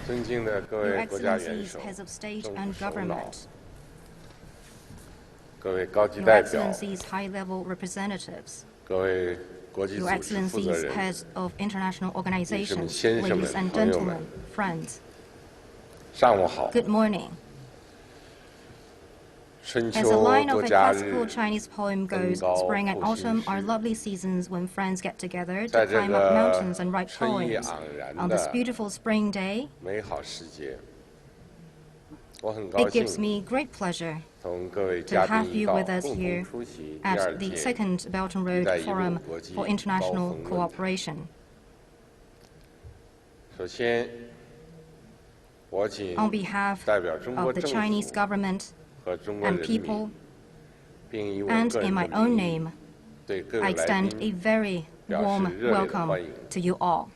Your Excellencies, Heads of State and Government, Your Excellencies, high-level representatives, Your Excellencies, heads of international organizations, ladies and gentlemen, friends, good morning. As the line of a classical Chinese poem goes, spring and autumn are lovely seasons when friends get together to climb up mountains and write poems. On this beautiful spring day, it gives me great pleasure to have you with us here at the second Belt and Road Forum for International Cooperation. On behalf of the Chinese government and people, and in my own name, I extend a very warm welcome to you all.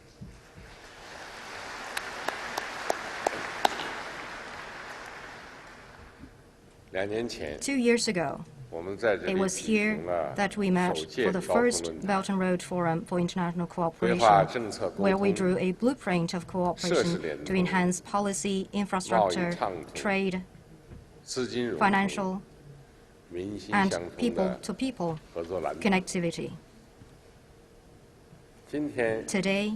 Two years ago, it was here that we met for the first Belt and Road Forum for International Cooperation, where we drew a blueprint of cooperation to enhance policy, infrastructure, trade, financial, and people-to-people connectivity. Today,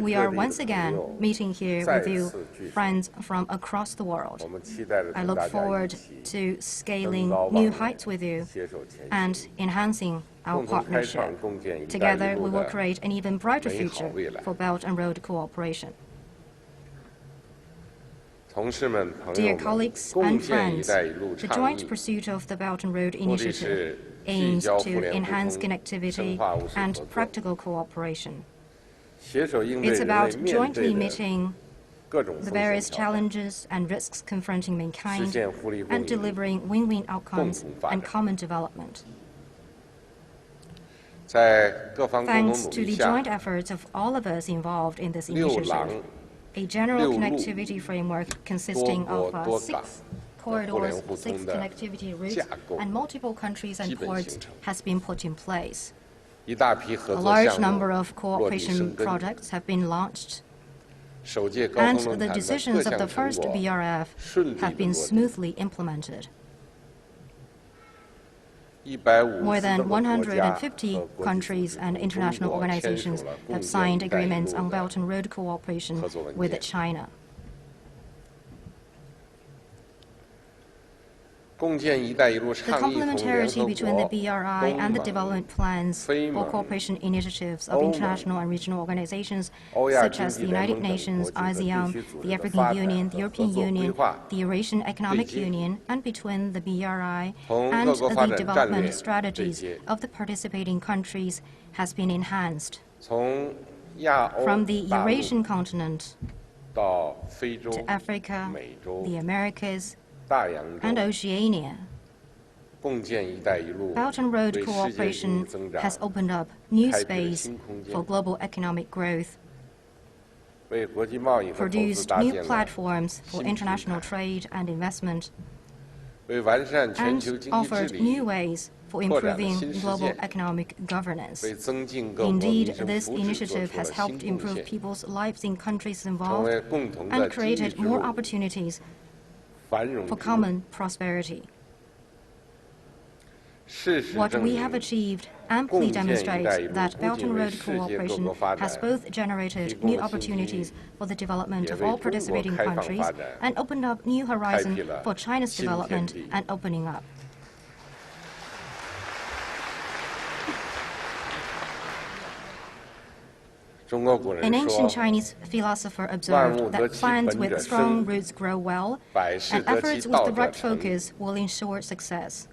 we are once again meeting here with you, friends from across the world. I look forward to scaling new heights with you and enhancing our partnership. Together, we will create an even brighter future for Belt and Road cooperation. Dear colleagues and friends, the joint pursuit of the Belt and Road Initiative aims to enhance connectivity and practical cooperation. It's about jointly meeting the various challenges and risks confronting mankind and delivering win-win outcomes and common development. Thanks to the joint efforts of all of us involved in this initiative, a general connectivity framework consisting of 6 corridors, 6 connectivity routes, and multiple countries and ports has been put in place. A large number of cooperation projects have been launched, and the decisions of the first BRF have been smoothly implemented. More than 150 countries and international organizations have signed agreements on Belt and Road cooperation with China. The complementarity between the BRI and the development plans for cooperation initiatives of international and regional organizations such as the United Nations, ASEAN, the African Union, the European Union, the Eurasian Economic Union, and between the BRI and the development strategies of the participating countries has been enhanced. From the Eurasian continent to Africa, the Americas, and Oceania, Belt and Road cooperation has opened up new space for global economic growth, produced new platforms for international trade and investment, and offered new ways for improving global economic governance. Indeed, this initiative has helped improve people's lives in countries involved and created more opportunities for common prosperity. What we have achieved amply demonstrates that Belt and Road cooperation has both generated new opportunities for the development of all participating countries and opened up new horizons for China's development and opening up. An ancient Chinese philosopher observed that plants with strong roots grow well, and efforts with the right focus will ensure success.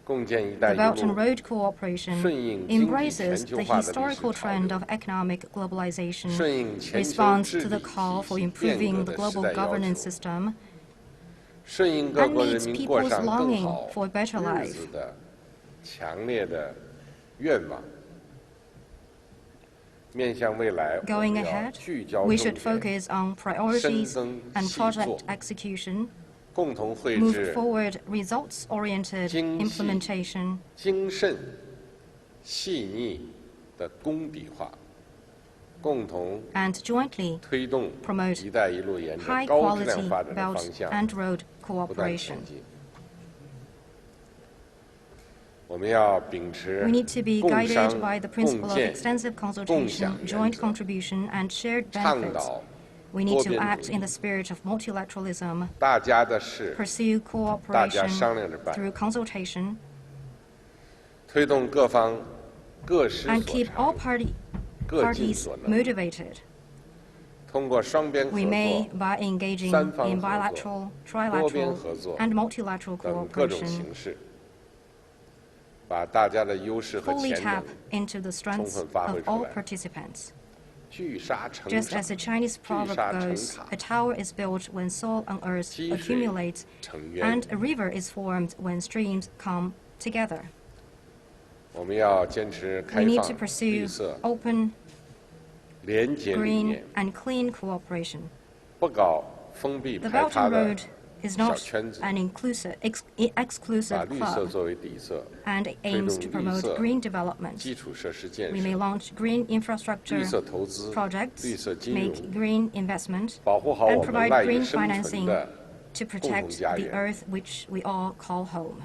The Belt and Road cooperation embraces the historical trend of economic globalization, responds to the call for improving the global governance system, and meets people's longing for a better life. Going ahead, we should focus on priorities and project execution, move forward results-oriented implementation, and jointly promote high-quality Belt and Road cooperation. We need to be guided by the principle of extensive consultation, joint contribution, and shared benefits. We need to act in the spirit of multilateralism, pursue cooperation through consultation, and keep all parties motivated. We may, by engaging in bilateral, trilateral, and multilateral cooperation, fully tap into the strengths of all participants. Just as the Chinese proverb goes, a tower is built when soil on earth accumulates, and a river is formed when streams come together. We need to pursue open, green, and clean cooperation. The Belt and Road is not an exclusive club and aims to promote green development. We may launch green infrastructure projects, make green investment, and provide green financing to protect the earth which we all call home.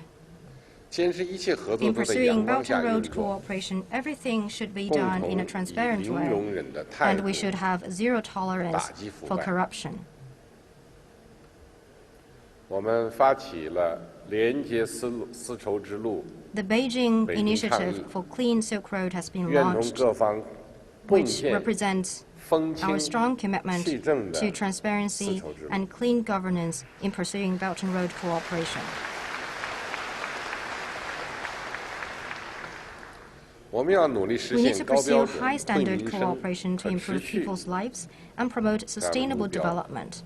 In pursuing Belt and Road cooperation, everything should be done in a transparent way, and we should have zero tolerance for corruption. The Beijing Initiative for Clean Silk Road has been launched, which represents our strong commitment to transparency and clean governance in pursuing Belt and Road cooperation. We need to pursue high-standard cooperation to improve people's lives and promote sustainable development.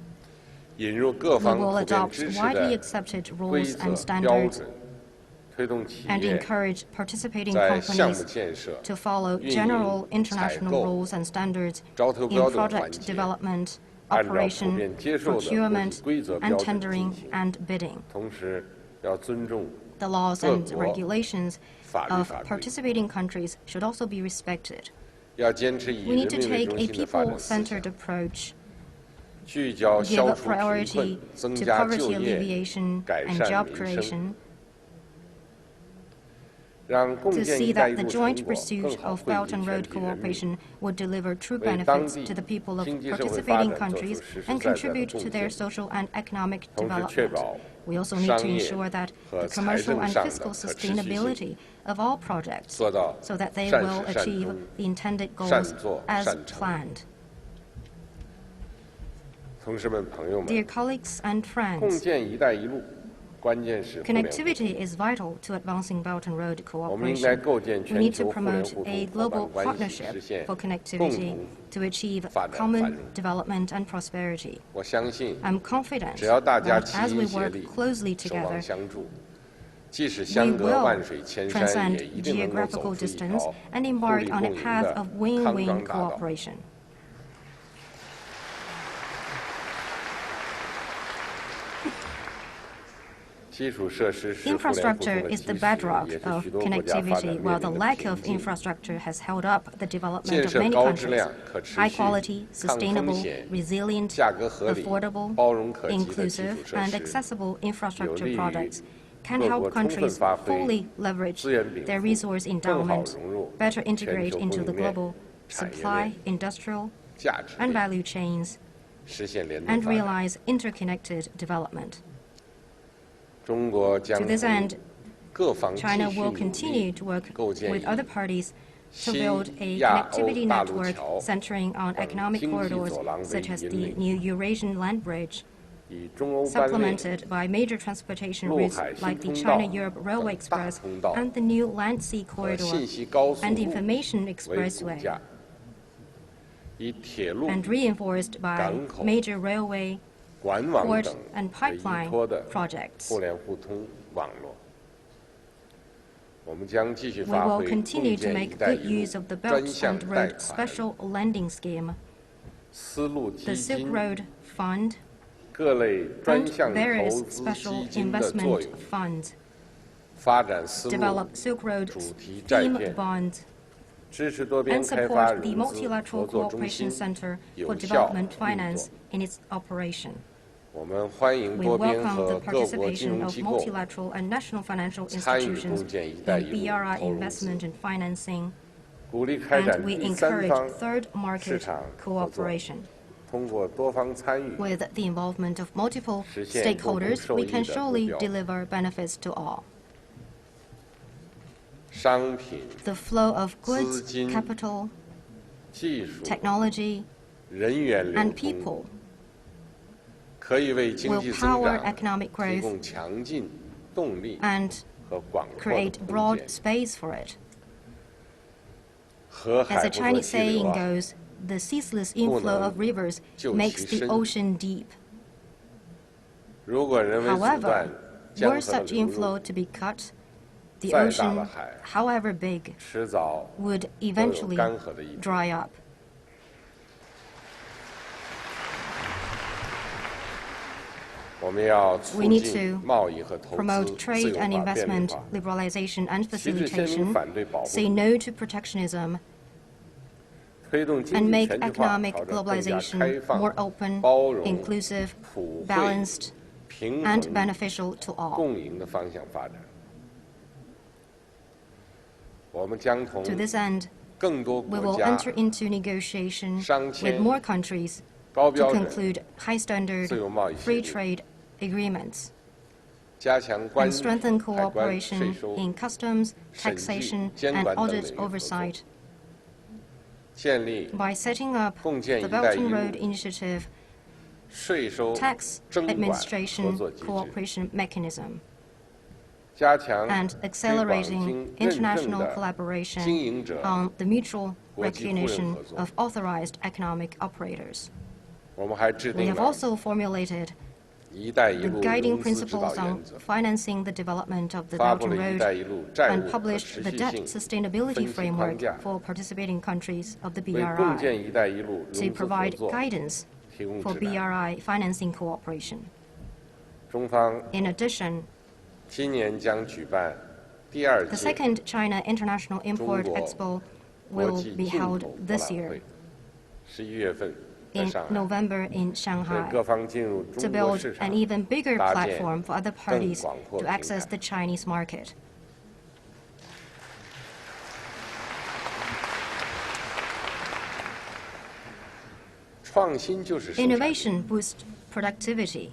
We will adopt widely accepted rules and standards and encourage participating companies to follow general international rules and standards in project development, operation, procurement, and tendering and bidding. The laws and regulations of participating countries should also be respected. We need to take a people-centered approach, give priority to poverty alleviation and job creation, to see that the joint pursuit of Belt and Road cooperation would deliver true benefits to the people of participating countries and contribute to their social and economic development. We also need to ensure that the commercial and fiscal sustainability of all projects so that they will achieve the intended goals as planned. Dear colleagues and friends, connectivity is vital to advancing Belt and Road cooperation. We need to promote a global partnership for connectivity to achieve common development and prosperity. I'm confident that as we work closely together, we will transcend geographical distance and embark on a path of win-win cooperation. Infrastructure is the bedrock of connectivity, while the lack of infrastructure has held up the development of many countries. High-quality, sustainable, resilient, affordable, inclusive, and accessible infrastructure projects can help countries fully leverage their resource endowment, better integrate into the global supply, industrial, and value chains, and realize interconnected development. To this end, China will continue to work with other parties to build a connectivity network centering on economic corridors such as the new Eurasian land bridge, supplemented by major transportation routes like the China-Europe Railway Express and the new land-sea corridor and information expressway, and reinforced by major railway, port and pipeline projects. We will continue to make good use of the Belt and Road Special Lending Scheme, the Silk Road Fund, and various special investment funds, develop Silk Road theme bonds, and support the Multilateral Cooperation Center for Development Finance in its operation. We welcome the participation of multilateral and national financial institutions in BRI investment and financing, and we encourage third market cooperation. With the involvement of multiple stakeholders, we can surely deliver benefits to all. The flow of goods, capital, technology, and people will power economic growth and create broad space for it. As a Chinese saying goes, the ceaseless inflow of rivers makes the ocean deep. However, were such inflow to be cut, the ocean, however big, would eventually dry up. We need to promote trade and investment liberalization and facilitation, say no to protectionism, and make economic globalization more open, inclusive, balanced, and beneficial to all. To this end, we will enter into negotiation with more countries to conclude high-standard free trade agreements and strengthen cooperation in customs, taxation, and audit oversight by setting up the Belt and Road Initiative tax administration cooperation mechanism and accelerating international collaboration on the mutual recognition of authorized economic operators. We have also formulated the guiding principles on financing the development of the Belt and Road and published the debt sustainability framework for participating countries of the BRI to provide guidance for BRI financing cooperation. In addition, the second China International Import Expo will be held this year in November in Shanghai to build an even bigger platform for other parties to access the Chinese market. Innovation boosts productivity.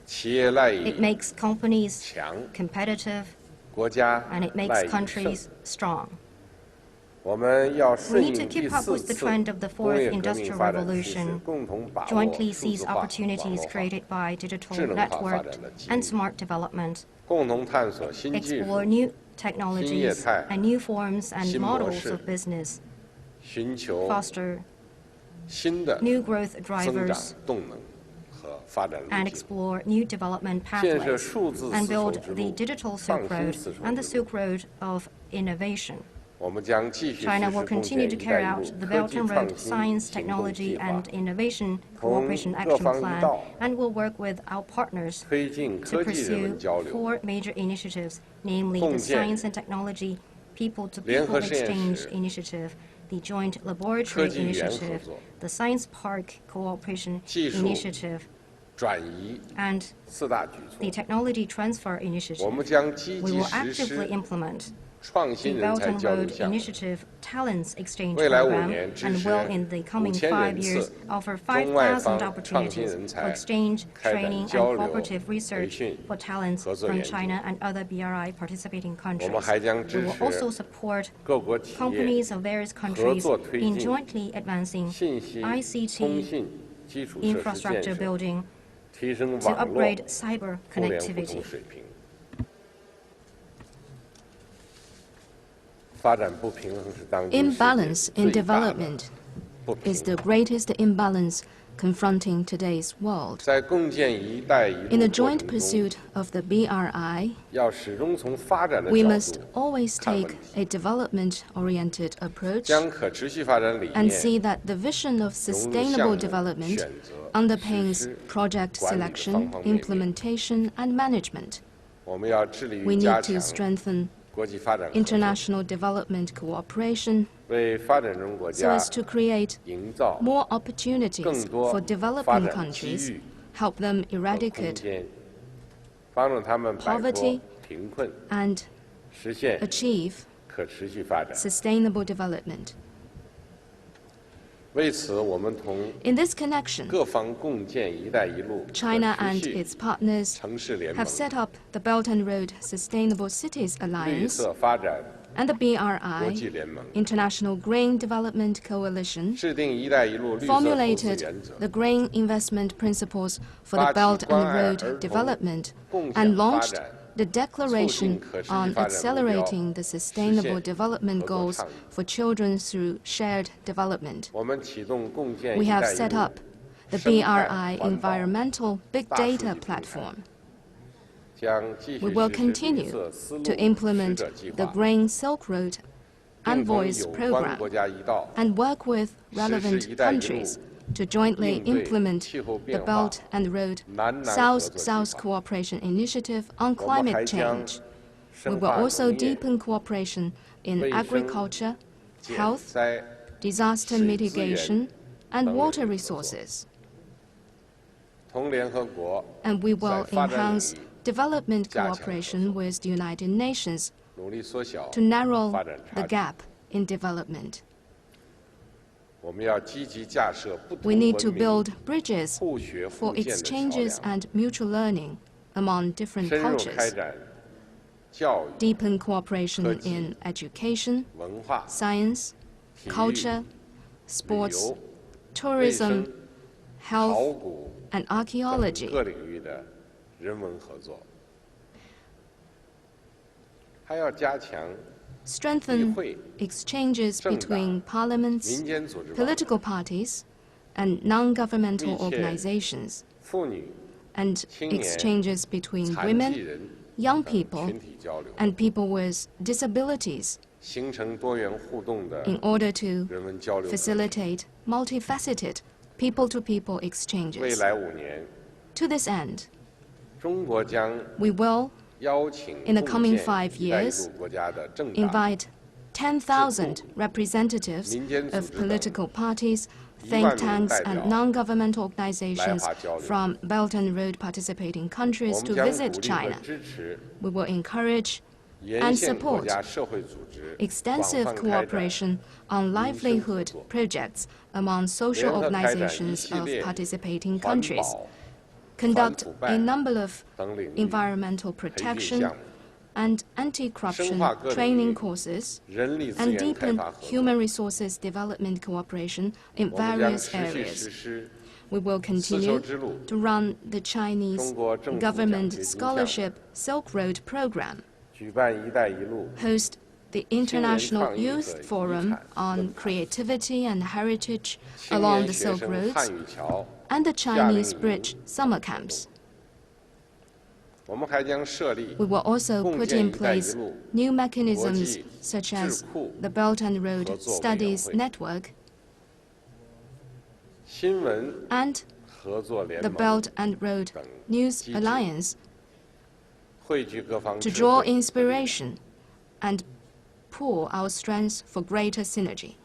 It makes companies competitive, and it makes countries strong. We need to keep up with the trend of the fourth industrial revolution, jointly seize opportunities created by digital, networked, and smart development, explore new technologies and new forms and models of business, foster new growth drivers, and explore new development pathways, and build the digital Silk Road and the Silk Road of innovation. China will continue to carry out the Belt and Road Science, Technology, and Innovation Cooperation Action Plan and will work with our partners to pursue 4 major initiatives, namely the Science and Technology People-to-People Exchange Initiative, the Joint Laboratory Initiative, the Science Park Cooperation Initiative, and the Technology Transfer Initiative. We will actively implement the Belt and Road Initiative Talents Exchange Program and will, in the coming 5 years, offer 5,000 opportunities for exchange, training, and cooperative research for talents from China and other BRI participating countries. We will also support companies of various countries in jointly advancing ICT infrastructure building to upgrade cyber connectivity. Imbalance in development is the greatest imbalance confronting today's world. In the joint pursuit of the BRI, we must always take a development-oriented approach and see that the vision of sustainable development underpins project selection, implementation, and management. We need to strengthen international development cooperation so as to create more opportunities for developing countries, help them eradicate poverty, and achieve sustainable development. In this connection, China and its partners have set up the Belt and Road Sustainable Cities Alliance and the BRI, International Green Development Coalition, formulated the Green Investment Principles for the Belt and Road Development, and launched the Declaration on Accelerating the Sustainable Development Goals for Children through Shared Development. We have set up the BRI Environmental Big Data Platform. We will continue to implement the Green Silk Road Envoys Program and work with relevant countries to jointly implement the Belt and Road South-South Cooperation Initiative on climate change. We will also deepen cooperation in agriculture, health, disaster mitigation, and water resources. And we will enhance development cooperation with the United Nations to narrow the gap in development. We need to build bridges for exchanges and mutual learning among different cultures, deepen cooperation in education, science, culture, sports, tourism, health, and archaeology. Strengthen exchanges between parliaments, political parties, and non-governmental organizations, and exchanges between women, young people, and people with disabilities in order to facilitate multifaceted people-to-people exchanges. To this end, we will, in the coming 5 years, invite 10,000 representatives of political parties, think tanks, and non-governmental organizations from Belt and Road participating countries to visit China. We will encourage and support extensive cooperation on livelihood projects among social organizations of participating countries, conduct a number of environmental protection and anti-corruption training courses, and deepen human resources development cooperation in various areas. We will continue to run the Chinese government scholarship Silk Road program, host the International Youth Forum on Creativity and Heritage along the Silk Roads, and the Chinese Bridge summer camps. We will also put in place new mechanisms such as the Belt and Road Studies Network and the Belt and Road News Alliance to draw inspiration and pool our strengths for greater synergy.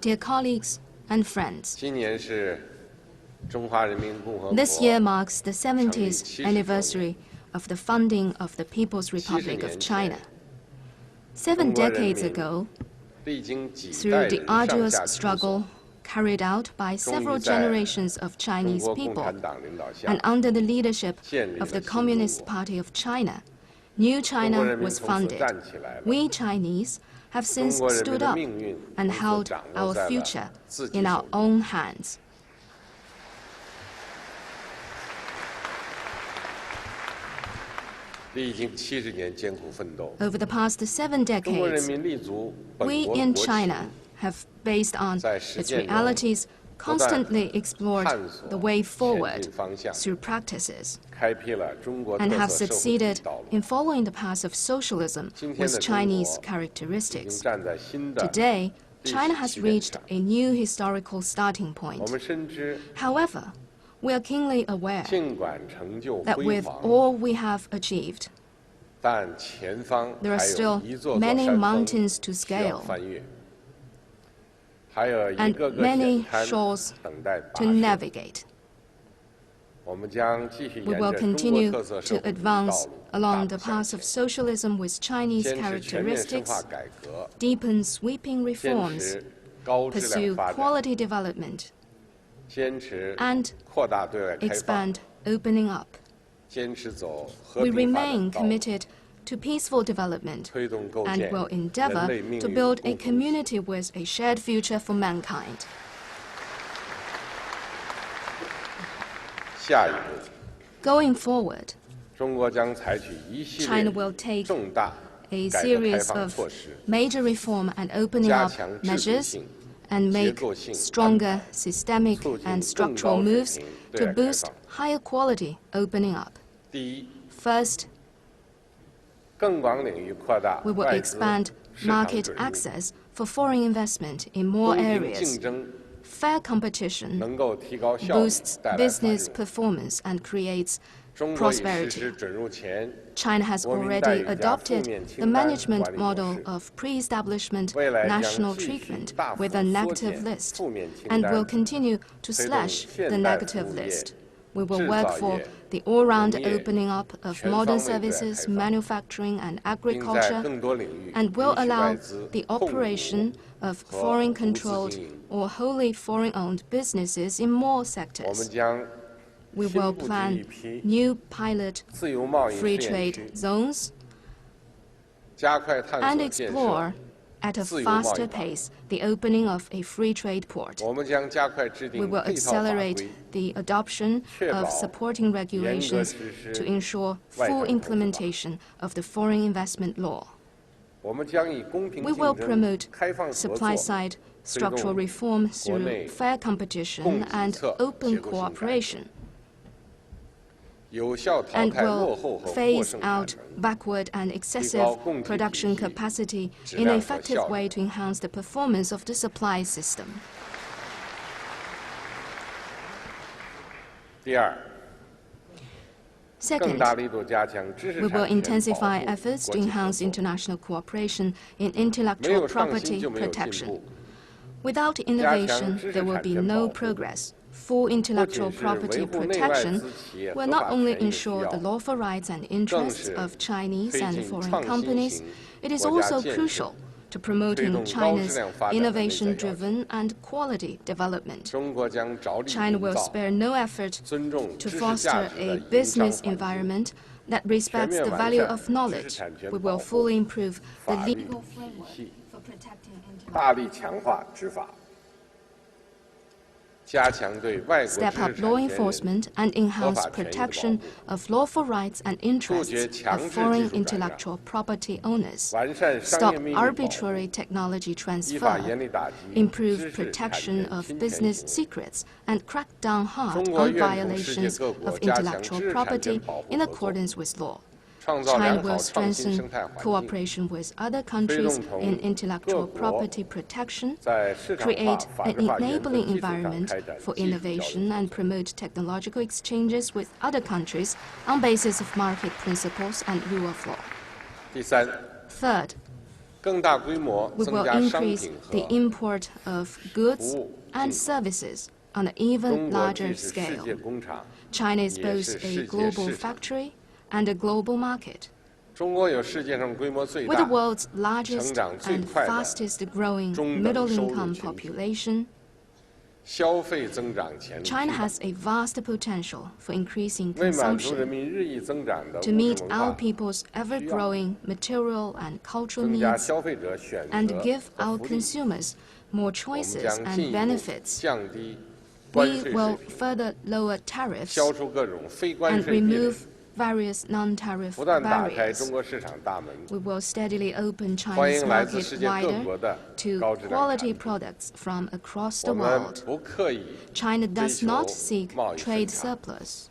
Dear colleagues and friends, this year marks the 70th anniversary of the founding of the People's Republic of China. 7 decades ago, through the arduous struggle carried out by several generations of Chinese people and under the leadership of the Communist Party of China, New China was founded. We Chinese have since stood up and held our future in our own hands. Over the past 7 decades, we in China have, based on its realities, constantly explored the way forward through practices and have succeeded in following the path of socialism with Chinese characteristics. Today, China has reached a new historical starting point. However, we are keenly aware that with all we have achieved, there are still many mountains to scale and many shores to navigate. We will continue to advance along the path of socialism with Chinese characteristics, deepen sweeping reforms, pursue quality development, and expand opening up. We remain committed to peaceful development and will endeavor to build a community with a shared future for mankind. Going forward, China will take a series of major reform and opening up measures and make stronger systemic and structural moves to boost higher quality opening up. First, we will expand market access for foreign investment in more areas. Fair competition boosts business performance and creates prosperity. China has already adopted the management model of pre-establishment national treatment with a negative list and will continue to slash the negative list. We will work for the all-round opening up of modern services, manufacturing and agriculture, and will allow the operation of foreign-controlled or wholly foreign-owned businesses in more sectors. We will plan new pilot free trade zones and explore at a faster pace the opening of a free trade port. We will accelerate the adoption of supporting regulations to ensure full implementation of the foreign investment law. We will promote supply-side structural reform through fair competition and open cooperation, and will phase out backward and excessive production capacity in an effective way to enhance the performance of the supply system. Second, we will intensify efforts to enhance international cooperation in intellectual property protection. Without innovation, there will be no progress. Full intellectual property protection will not only ensure the lawful rights and interests of Chinese and foreign companies, it is also crucial to promoting China's innovation-driven and quality development. China will spare no effort to foster a business environment that respects the value of knowledge. We will fully improve the legal framework for protecting intellectual. Step up law enforcement and enhance protection of lawful rights and interests of foreign intellectual property owners. Stop arbitrary technology transfer. Improve protection of business secrets and crack down hard on violations of intellectual property in accordance with law. China will strengthen cooperation with other countries in intellectual property protection, create an enabling environment for innovation, and promote technological exchanges with other countries on basis of market principles and rule of law. Third, we will increase the import of goods and services on an even larger scale. China is both a global factory and a global market. With the world's largest and fastest growing middle-income population, China has a vast potential for increasing consumption to meet our people's ever-growing material and cultural needs and give our consumers more choices and benefits. We will further lower tariffs and remove various non-tariff barriers. We will steadily open China's market wider to quality products from across the world. China does not seek trade surplus.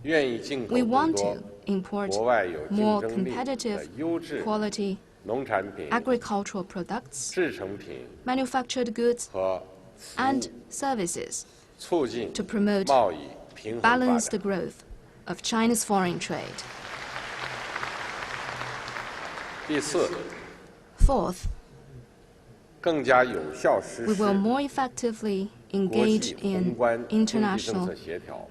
We want to import more competitive, quality, agricultural products, manufactured goods, and services to promote balanced growth of China's foreign trade. Fourth, we will more effectively engage in international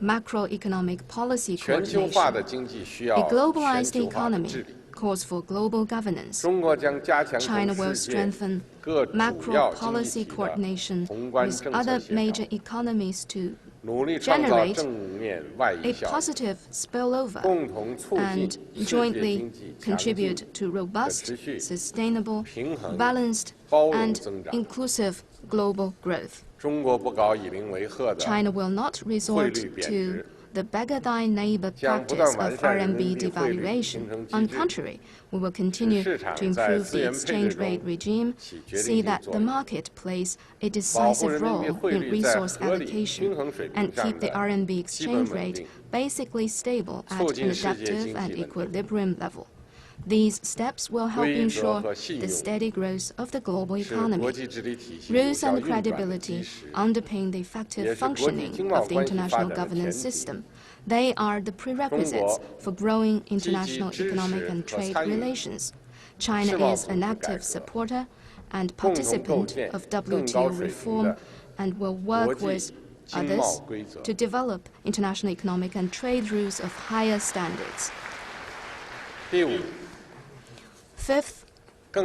macroeconomic policy coordination. A globalized economy calls for global governance. China will strengthen macro policy coordination with other major economies to generate a positive spillover and jointly contribute to robust, sustainable, balanced, and inclusive global growth. China will not resort to the beggar-thy-neighbor practice of RMB devaluation. On the contrary, we will continue to improve the exchange rate regime, see that the market plays a decisive role in resource allocation, and keep the RMB exchange rate basically stable at an adaptive and equilibrium level. These steps will help ensure the steady growth of the global economy. Rules and credibility underpin the effective functioning of the international governance system. They are the prerequisites for growing international economic and trade relations. China is an active supporter and participant of WTO reform and will work with others to develop international economic and trade rules of higher standards. Fifth, we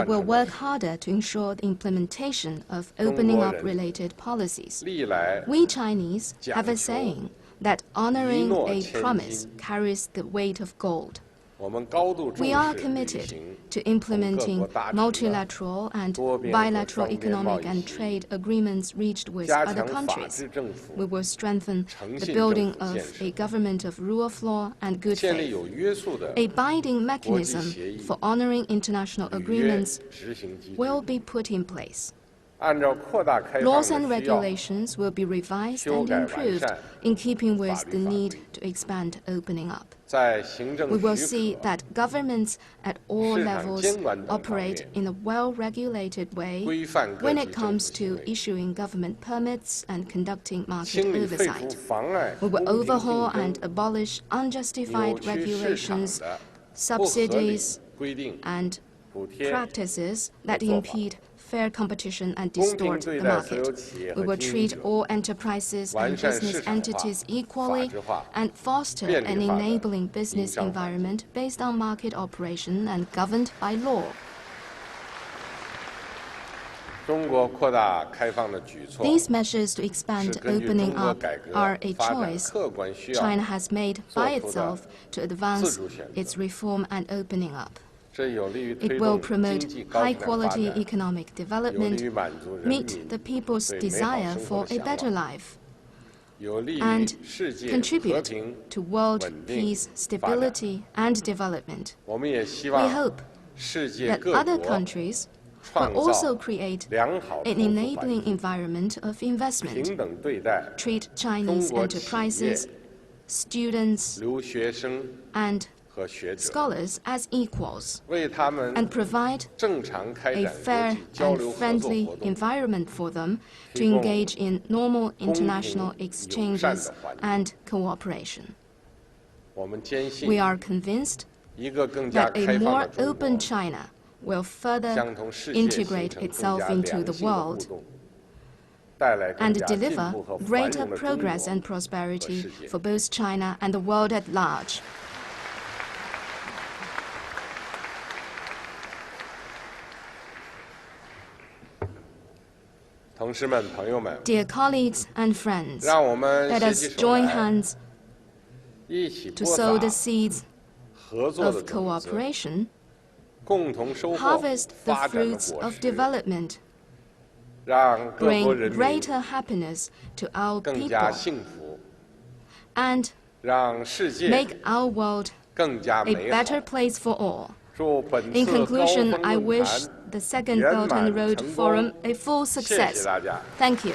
will work harder to ensure the implementation of opening up related policies. We Chinese have a saying that honoring a promise carries the weight of gold. We are committed to implementing multilateral and bilateral economic and trade agreements reached with other countries. We will strengthen the building of a government of rule of law and good faith. A binding mechanism for honoring international agreements will be put in place. Laws and regulations will be revised and improved in keeping with the need to expand opening up. We will see that governments at all levels operate in a well-regulated way when it comes to issuing government permits and conducting market oversight. We will overhaul and abolish unjustified regulations, subsidies, and practices that impede fair competition and distort the market. We will treat all enterprises and business entities equally and foster an enabling business environment based on market operation and governed by law. These measures to expand opening up are a choice China has made by itself to advance its reform and opening up. It will promote high-quality economic development, meet the people's desire for a better life, and contribute to world peace, stability, and development. We hope that other countries will also create an enabling environment of investment, treat Chinese enterprises, students, and scholars as equals, and provide a fair and friendly environment for them to engage in normal international exchanges and cooperation. We are convinced that a more open China will further integrate itself into the world and deliver greater progress and prosperity for both China and the world at large. Dear colleagues and friends, let us join hands to sow the seeds of cooperation, harvest the fruits of development, bring greater happiness to our people, and make our world a better place for all. In conclusion, I wish the Second Belt and Road Forum a full success. Thank you.